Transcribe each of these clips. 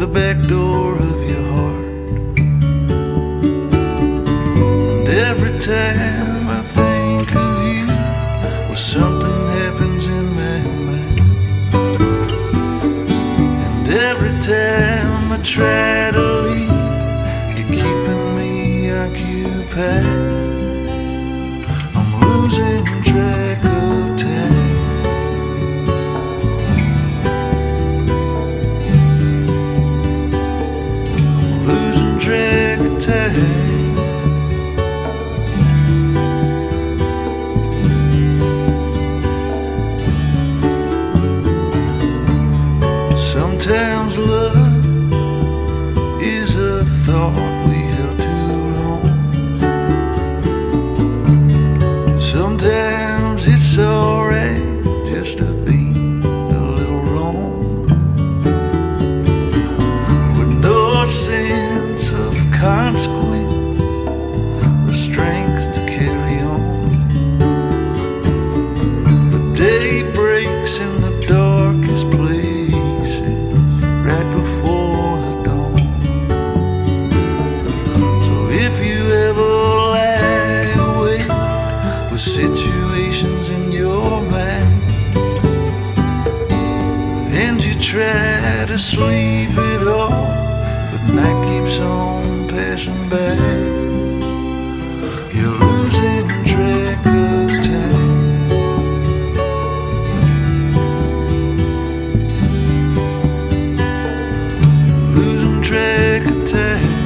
the back door of your heart. And every time I think of you, well, something happens in my mind. And every time I try to leave, you're keeping me occupied. I'm losing track of time. Track of time. Sometimes love is a thought we held too long. Sometimes it's alright just to be a little wrong, with no sense of consequence, the strength to carry on. The day breaks in the darkest places right before the dawn. So if you ever lie awake with situations in your mind, and you try to sleep it off, but night keeps on passing by, you're losing track of time. You're losing track of time.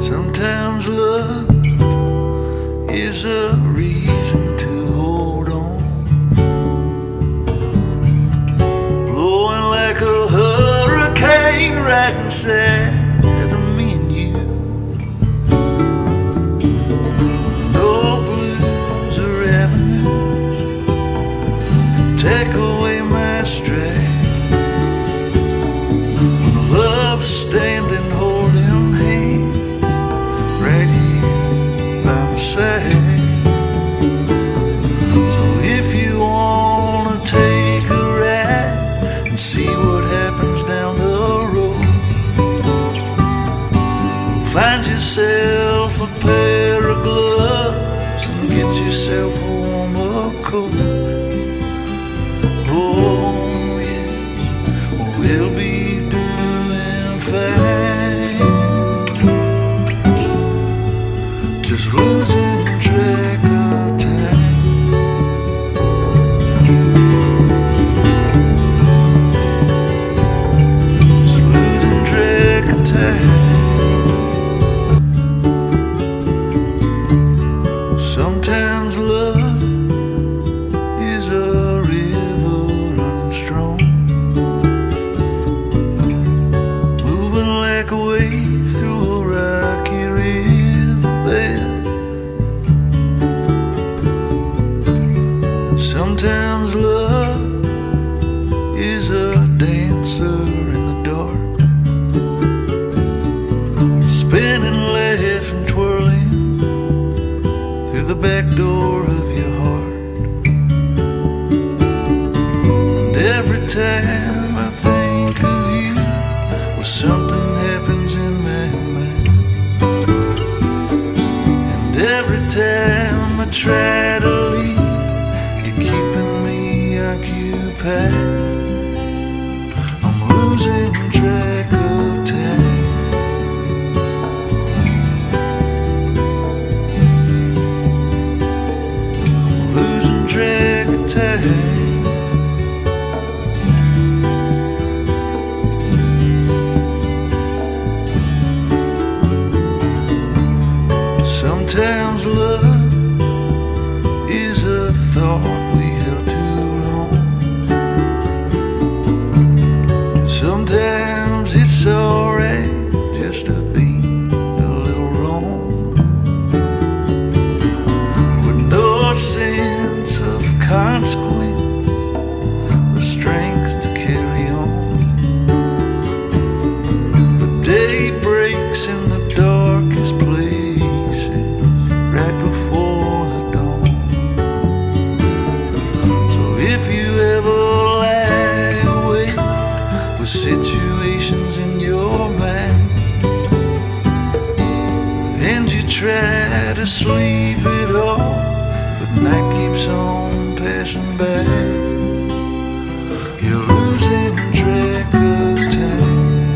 Sometimes love is a reason to hold on, blowing like a hurricane right inside of me and you. No blues or avenues can take away my stride, when love's standing holding hands right here by my side. So if you wanna take a ride and see what happens down the road, find yourself a pair of gloves and get yourself a warm-up coat. Oh yes, we'll be doing fine. Just losing track of time. Just losing track of time. Sometimes love is a river running strong, moving like a wave through a rocky riverbed. Sometimes love is a dancer in the dark, spinning, laughing, twirling through the back door of your heart. And every time I think of you, well, something happens in my mind. And every time I try to leave, you're keeping me occupied. I'm losing track of time. Losing track of time. Sometimes love is a thought we held too long. Sometimes it's alright just to be a little wrong, with no sense of consequence, the strength to carry on. The day breaks in the darkest places right before try to sleep it off, but night keeps on passing by. You're losing track of time.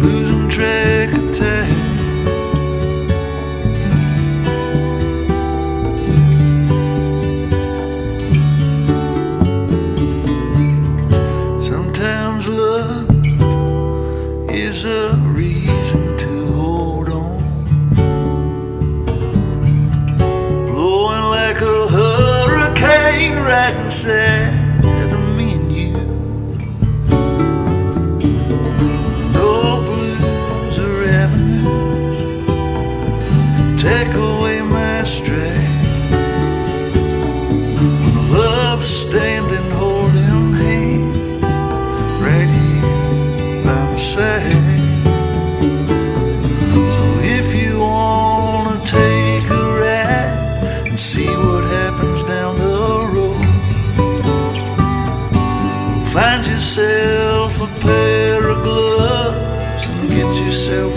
Losing track of time. Sometimes love is a reason to hold on, blowing like a hurricane right inside of me and you. No blues or avenues can take away my stride. When love's standing holding hands right here by my side. So if you wanna take a ride and see what happens down the road, find yourself a pair of gloves and get yourself